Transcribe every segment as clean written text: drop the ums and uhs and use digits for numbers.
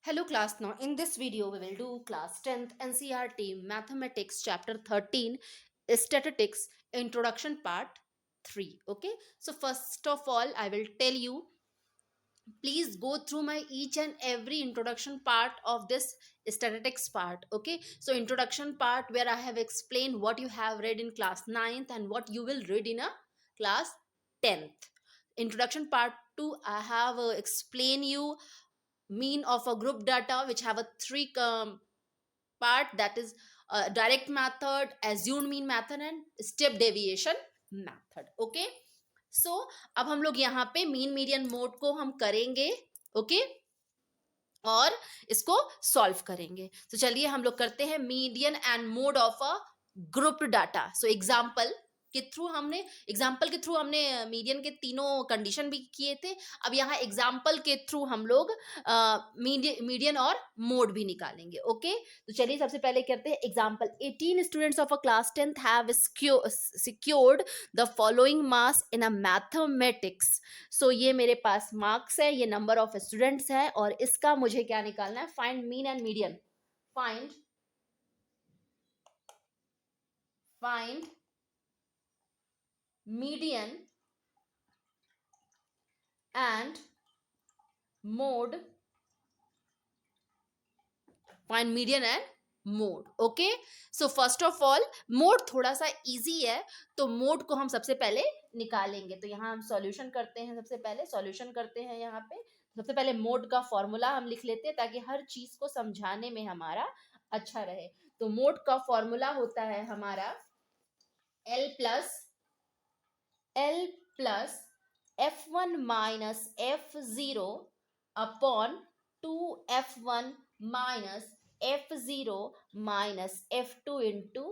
Hello class, now in this video we will do class 10th NCERT Mathematics chapter 13 Statistics Introduction part 3. Okay, so first of all I will tell you, please go through my each and every introduction part of this statistics part. Okay, so introduction part where I have explained what you have read in class 9th and what you will read in a class 10th. Introduction part 2 I have explained you mean of a group data, which have a three part, that is direct method, assumed mean method and step deviation method. Okay, so अब हम लोग यहाँ पे mean median mode को हम करेंगे. Okay, और इसको सॉल्व करेंगे. तो चलिए हम लोग करते हैं median and mode of a group data. So example के थ्रू हमने मीडियन के तीनों कंडीशन भी किए थे. अब यहाँ एग्जाम्पल के थ्रू हम लोग मीडियन और मोड भी निकालेंगे. ओके, तो चलिए सबसे पहले करते हैं example. 18 students of a class 10th have secured the following marks in a mathematics. So ये मेरे पास मार्क्स है, ये नंबर ऑफ स्टूडेंट्स है, और इसका मुझे क्या निकालना है? Find mean and median. Find median and mode. Find median and mode. Okay, so first of all mode थोड़ा सा इजी है, तो मोड को हम सबसे पहले निकालेंगे. तो यहाँ हम सॉल्यूशन करते हैं. यहाँ पे सबसे पहले मोड का फॉर्मूला हम लिख लेते हैं ताकि हर चीज को समझाने में हमारा अच्छा रहे. तो मोड का फॉर्मूला होता है हमारा L plus F1 minus F0 upon 2F1 minus F0 minus F2 into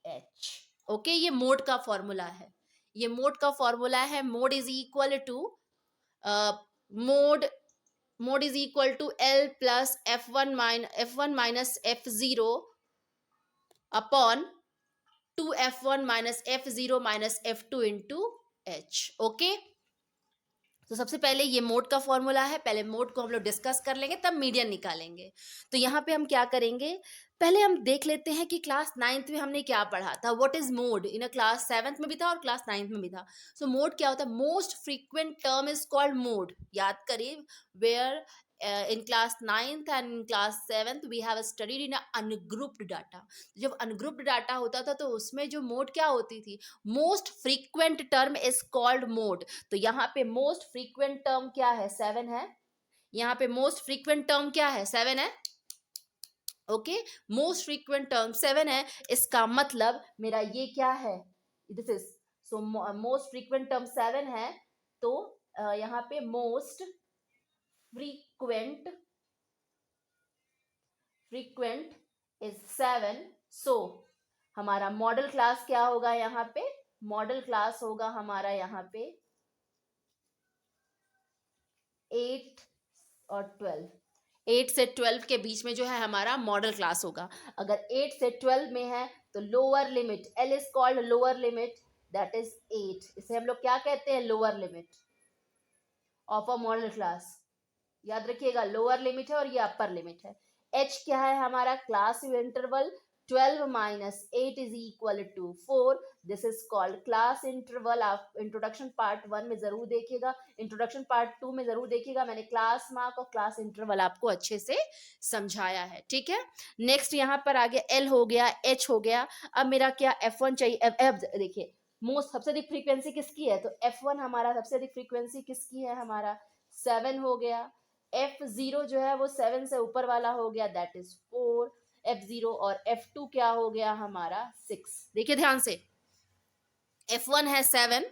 H. Okay, ये मोड का फॉर्मूला है. Mode is equal to mode is equal to L plus F1 minus F0 upon 2F1 minus F0 minus F2 into H. Okay, तो सबसे पहले ये mode का formula है. पहले मोड को हम लोग डिस्कस कर लेंगे, तब मीडियन निकालेंगे. तो यहाँ पे हम क्या करेंगे, पहले हम देख लेते हैं कि क्लास 9th में हमने क्या पढ़ा था. What is mode in a class 7th में भी था और क्लास 9th में भी था. सो मोड क्या होता है? Most frequent term is called mode. याद करिए, where in class 9th and in class 7th we have studied in a ungrouped data. जब ungrouped data होता था तो उसमें जो मोड क्या होती थी? Most frequent term is called mode. तो यहाँ पे मोस्ट फ्रीक्वेंट टर्म क्या है? 7 है. यहाँ पे मोस्ट फ्रीक्वेंट टर्म क्या है? 7 है. ओके, मोस्ट फ्रीक्वेंट टर्म 7 है. इसका मतलब मेरा ये क्या है? This is, so most frequent term 7 है. तो यहाँ पे मोस्ट फ्रीक्वेंट इज 7. सो हमारा मॉडल क्लास क्या होगा? यहाँ पे मॉडल क्लास होगा हमारा यहाँ पे 8 और 12. 8 से 12 के बीच में जो है हमारा मॉडल क्लास होगा. अगर 8 से 12 में है तो lower limit, L is called lower limit, that is 8. इसे हम लोग क्या कहते हैं? Lower limit of a model class. याद रखिएगा, लोअर लिमिट है और ये अपर लिमिट है. H क्या है हमारा? Class interval. 12 minus 8 is equal to 4. This is called class interval. आप इंट्रोडक्शन पार्ट 1 में जरूर देखिएगा, इंट्रोडक्शन पार्ट 2 में जरूर देखिएगा. मैंने क्लास मार्क और क्लास इंटरवल आपको अच्छे से समझाया है. ठीक है, नेक्स्ट यहाँ पर आ गया L हो गया, H हो गया. अब मेरा क्या F1 चाहिए? F देखिए, मोस्ट सबसे अधिक फ्रीक्वेंसी किसकी है? तो F1 हमारा सबसे अधिक फ्रीक्वेंसी किसकी है? हमारा 7 हो गया. F0 जो है वो 7 से ऊपर वाला हो गया, दैट इज 4. F0 और F2 क्या हो गया? हमारा 6. देखिए ध्यान से, F1 है 7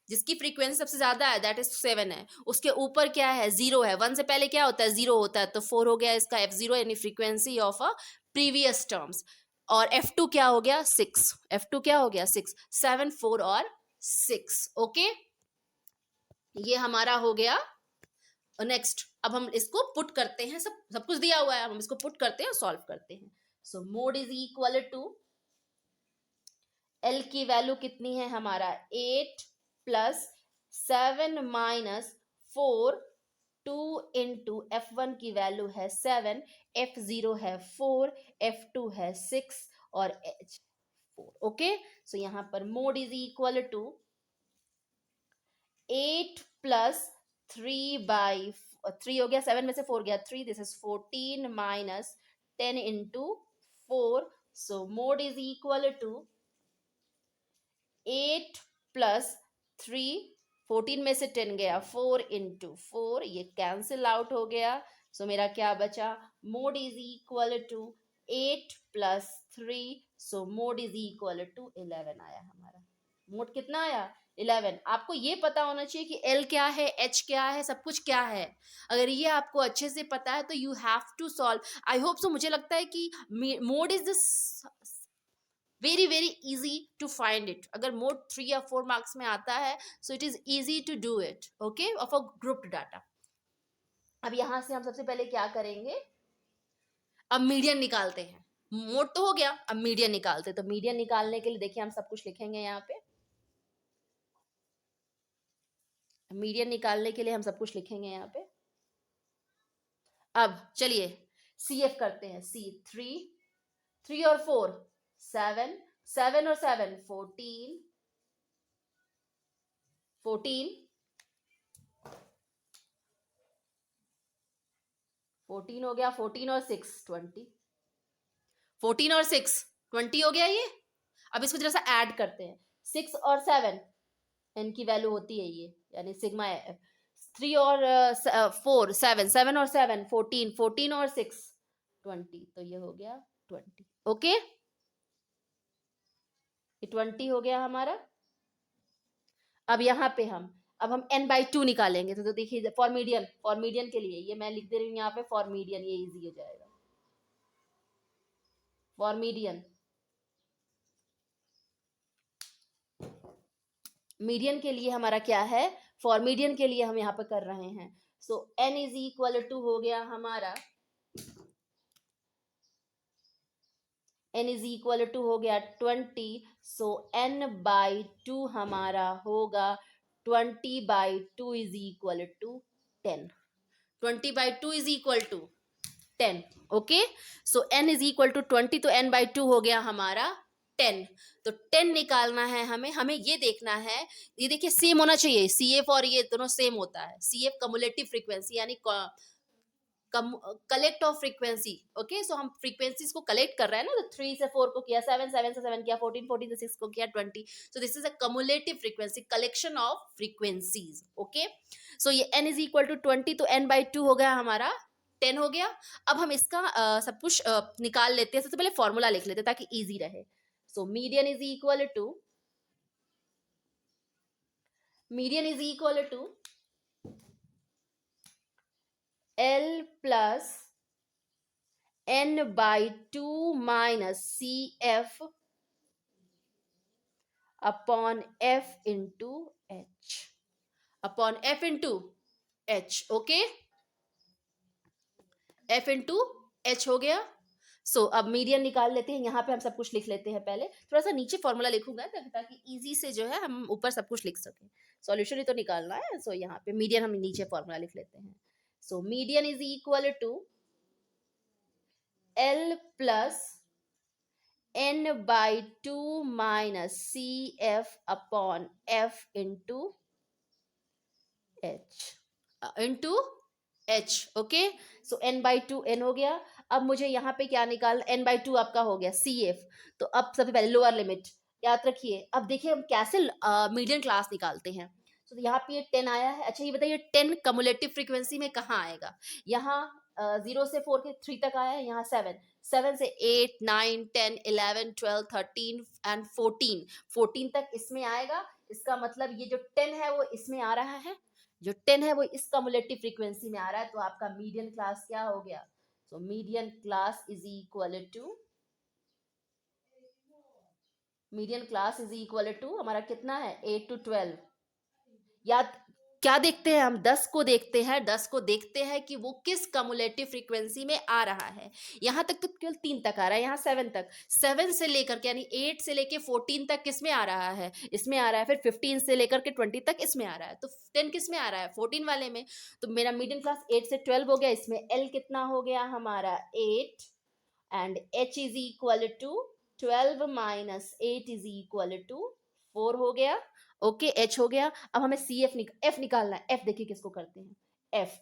जिसकी फ्रीक्वेंसी सबसे ज्यादा है, दैट इज 7 है. उसके ऊपर क्या है? 0 है. 1 से पहले क्या होता है? 0 होता है. तो 4 हो गया इसका F0, यानी frequency of a previous terms. और F2 क्या हो गया? 6. F2 क्या हो गया? 6. 7, 4 और 6. ओके, ये हमारा हो गया. नेक्स्ट, अब हम इसको पुट करते हैं. सब कुछ दिया हुआ है, हम इसको पुट करते हैं और सॉल्व करते हैं. So mode is equal to L की वैल्यू कितनी है? हमारा 8 प्लस 7 माइनस 4 2 इंटू F1 की वैल्यू है 7, F0 है 4, F2 है 6 और H 4. ओके, सो यहाँ पर mode is equal to 8 plus 3 हो गया, 7 में से 4 गया 3, this is 14 minus 10 into 4. So mode is equal to 8 plus 3, 14 में से 10 गया 4 इंटू 4, ये कैंसिल आउट हो गया. सो मेरा क्या बचा, mode is equal to 8 plus 3, so mode is equal to 11 आया हमारा. मोड कितना आया, 11. आपको ये पता होना चाहिए कि L क्या है, H क्या है, सब कुछ क्या है. अगर ये आपको अच्छे से पता है तो you have to solve. I hope so. मुझे लगता है कि mode is this very very easy to find it. अगर मोड 3 या 4 मार्क्स में आता है so it is easy to do it. Okay, of a grouped data. अब यहां से हम सबसे पहले क्या करेंगे, अब मीडियन निकालते हैं. मोड तो हो गया, अब मीडियन निकालते हैं. तो मीडियन निकालने के लिए देखिए हम सब कुछ लिखेंगे यहाँ पे. मीडियन निकालने के लिए हम सब कुछ लिखेंगे यहाँ पे. अब चलिए CF करते हैं. C 3 और 4 7, 7 और 7 14, 14 हो गया, 14 और 6 20, 14 और 6 20 हो गया ये. अब इसको जरा सा ऐड करते हैं. 6 और 7 इनकी वैल्यू होती है ये, यानी सिग्मा एफ. 3 और 4 7, 7 और 7 14, 14 और 6 20, तो ये हो गया 20. ओके, ये 20 हो गया हमारा. अब यहाँ पे अब हम n/2 निकालेंगे. तो देखिए फॉर मीडियन के लिए ये मैं लिख दे रही हूँ यहाँ पे फॉर मीडियन, ये इजी हो जाएगा. फॉर मीडियन के लिए हमारा क्या है, फॉर मीडियन के लिए हम यहाँ पे कर रहे हैं. सो n इज इक्वल टू हो गया हमारा, n इज इक्वल टू हो गया 20. सो n/2 हमारा होगा 20/2 is equal to 10. 20/2 is equal to 10. Okay, so n is equal to 20, तो n/2 हो गया हमारा 10. तो 10 निकालना है हमें ये देखना है. ये देखिए सेम होना चाहिए, CF और ये दोनों सेम होता है. CF कम्युलेटिव फ्रीक्वेंसी यानी कलेक्ट ऑफ फ्रीक्वेंसी. ओके, सो हम फ्रीक्वेंसीज को कलेक्ट कर रहे हैं ना. तो 3 से 4 को किया, 7 से 7 किया, 14 से 6 को किया 20. So this is a cumulative frequency, collection of frequencies. Okay, so ये n इज इक्वल टू 20, तो n/2 हो गया हमारा 10 हो गया. अब हम इसका सब कुछ निकाल लेते हैं. सबसे पहले फॉर्मूला लिख लेते हैं ताकि इजी रहे. So median is equal to L plus n/2 minus CF upon F into H. Okay, F into H हो गया. सो अब मीडियन निकाल लेते हैं. यहाँ पे हम सब कुछ लिख लेते हैं. पहले थोड़ा सा नीचे फॉर्मूला लिखूंगा ताकि इजी से जो है हम ऊपर सब कुछ लिख सकें. सॉल्यूशन ही तो निकालना है. सो यहाँ पे मीडियन हम नीचे फॉर्मूला लिख लेते हैं. So median is equal to L plus n/2 minus CF upon F into H. Okay, so n/2 n हो गया. अब मुझे यहाँ पे क्या निकाल, n/2 आपका हो गया CF. तो अब सबसे पहले लोअर लिमिट याद रखिए. अब देखिए हम कैसे मीडियन क्लास निकालते हैं. तो यहाँ पे ये 10 आया है. अच्छा ये बताइए 10 कम्युलेटिव फ्रीक्वेंसी में कहाँ आएगा. यहाँ 0 से 4 के 3 तक आया है. यहाँ 7 से 8 9 10 11 12 13 एंड 14 तक इसमें आएगा. इसका मतलब ये जो 10 है वो इसमें आ रहा है, जो 10 है वो इस कम्युलेटिव फ्रीक्वेंसी में आ रहा है. तो आपका मीडियन क्लास क्या हो गया. So median class is equal to हमारा कितना है 8 to 12. याद क्या देखते हैं हम? 10 को देखते हैं, 10 को देखते हैं कि वो किस कम्युलेटिव फ्रीक्वेंसी में आ रहा है। यहाँ तक तो केवल 3 तक आ रहा है, यहाँ 7 तक। 7 से लेकर के यानी 8 से लेके 14 तक किस में आ रहा है? इसमें आ रहा है। फिर 15 से लेकर के 20 तक इसमें आ रहा है। तो 10 किस में आ रहा है? 14 वाले में। तो मेरा मीडियम क्लास 8 से 12 हो गया। इसमें L कितना हो गया हमारा? 8 and H is equal to 12 minus 8 is equal to 4 हो गया। ओके, एच हो गया। अब हमें सी एफ निकालना है। एफ देखिए किसको करते हैं? एफ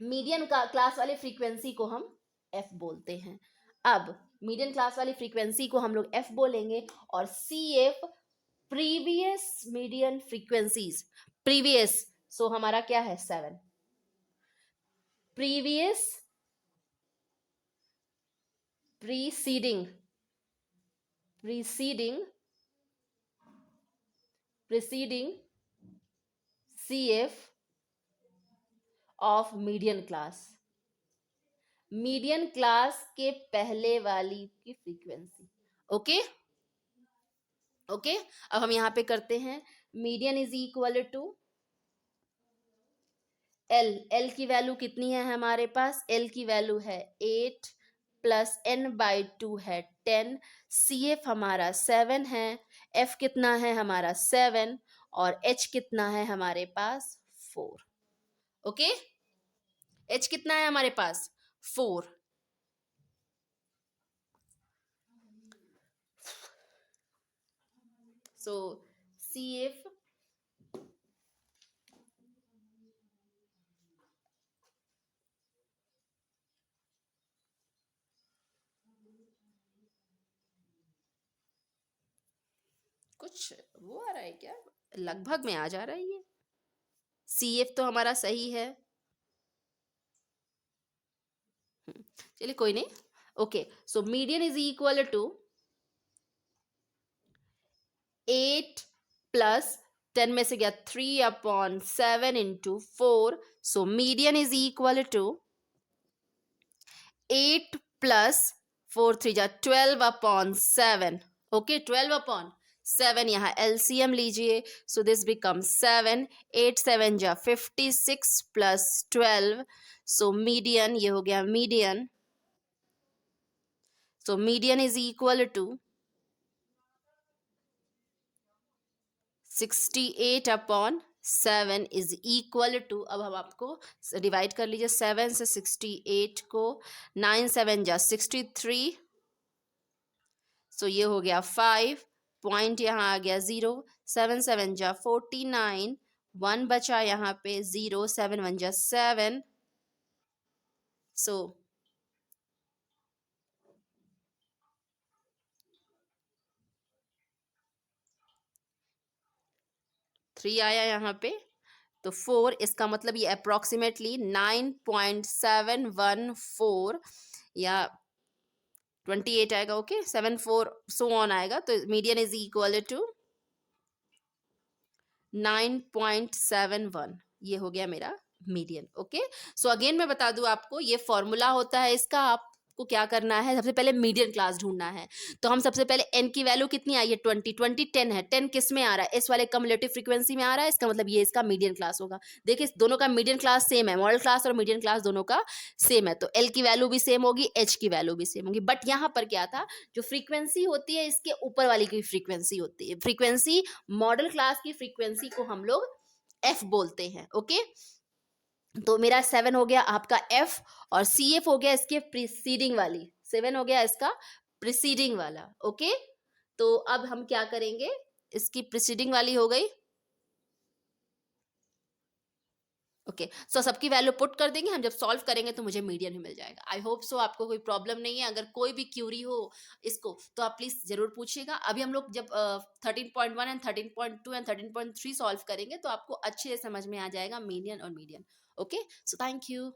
मीडियन क्लास वाली फ्रीक्वेंसी को हम एफ बोलते हैं। अब मीडियन क्लास वाली फ्रीक्वेंसी को हम लोग एफ बोलेंगे और C F previous median frequencies. Previous so हमारा क्या है? 7। Previous preceding CF of median class. Median class के पहले वाली की फ्रीक्वेंसी। ओके ओके, अब हम यहां पे करते हैं। Median is equal to L की वैल्यू कितनी है हमारे पास? एल की वैल्यू है 8 प्लस n/2 है 10। सी एफ हमारा 7 है। एफ कितना है हमारा? 7। और एच कितना है हमारे पास? 4। ओके, एच कितना है हमारे पास? 4। सो सी एफ कुछ वो आ रहा है क्या? लगभग में आ जा रहा है ये। सी एफ तो हमारा सही है। चलिए कोई नहीं। Okay, so median is equal to 8 plus 10 में से गया 3/7 into 4। So median is equal to 8 plus 4 3 जा 12/7। ओके, 12/7 यहाँ एलसीएम लीजिए। So this become 7। 8 7 जा 56 प्लस 12। सो मीडियन, ये हो गया median. So median is equal to 68/7 is equal to, अब हम आपको डिवाइड कर लीजिए 7 से 68 को। 9 7 जा 63। सो ये हो गया 5 पॉइंट, यहाँ आ गया 0। 7 7 जा 49। 1 बचा यहाँ पे 0। 7 1 जा 7। सो 3 आया यहाँ पे। तो 4, इसका मतलब ये अप्रोक्सीमेटली 9.714 या 28 आएगा। ओके, 74 सो ऑन आएगा। तो मीडियन इज इक्वल टू 9.71। ये हो गया मेरा मीडियन। ओके, सो अगेन मैं बता दूं आपको, ये फॉर्मूला होता है इसका। आपको क्या करना है? सबसे पहले मीडियन क्लास ढूंढना है। तो हम सबसे पहले n की वैल्यू कितनी आई है? 20 20 10 है। 10 किस में आ रहा है? इस वाले कम्युलेटिव फ्रीक्वेंसी में आ रहा है। इसका मतलब ये इसका मीडियन क्लास होगा। देखिए दोनों का मीडियन क्लास सेम है। मॉडल क्लास और मीडियन क्लास दोनों का सेम है। तो l की वैल्यू भी सेम होगी, h की वैल्यू भी सेम होगी। बट यहाँ पर क्या था, जो फ्रीक्वेंसी होती है इसके ऊपर वाली की फ्रीक्वेंसी होती है। फ्रीक्वेंसी मॉडल क्लास की फ्रीक्वेंसी को हम लोग f बोलते हैं। ओके, तो मेरा 7 हो गया आपका f और cf हो गया इसके प्रीसीडिंग वाली। 7 हो गया इसका प्रीसीडिंग वाला। ओके, तो अब हम क्या करेंगे? इसकी प्रीसीडिंग वाली हो गई। ओके, सो सबकी वैल्यू पुट कर देंगे। हम जब सॉल्व करेंगे तो मुझे मीडियन ही मिल जाएगा। आई होप सो आपको कोई प्रॉब्लम नहीं है। अगर कोई भी क्यूरी हो इसको तो आप प्लीज जरूर पूछिएगा। अभी हम लोग जब 13.1 एंड 13.2 एंड 13.3 सॉल्व करेंगे तो आपको अच्छे से समझ में आ जाएगा मीडियन और median. Okay, so thank you.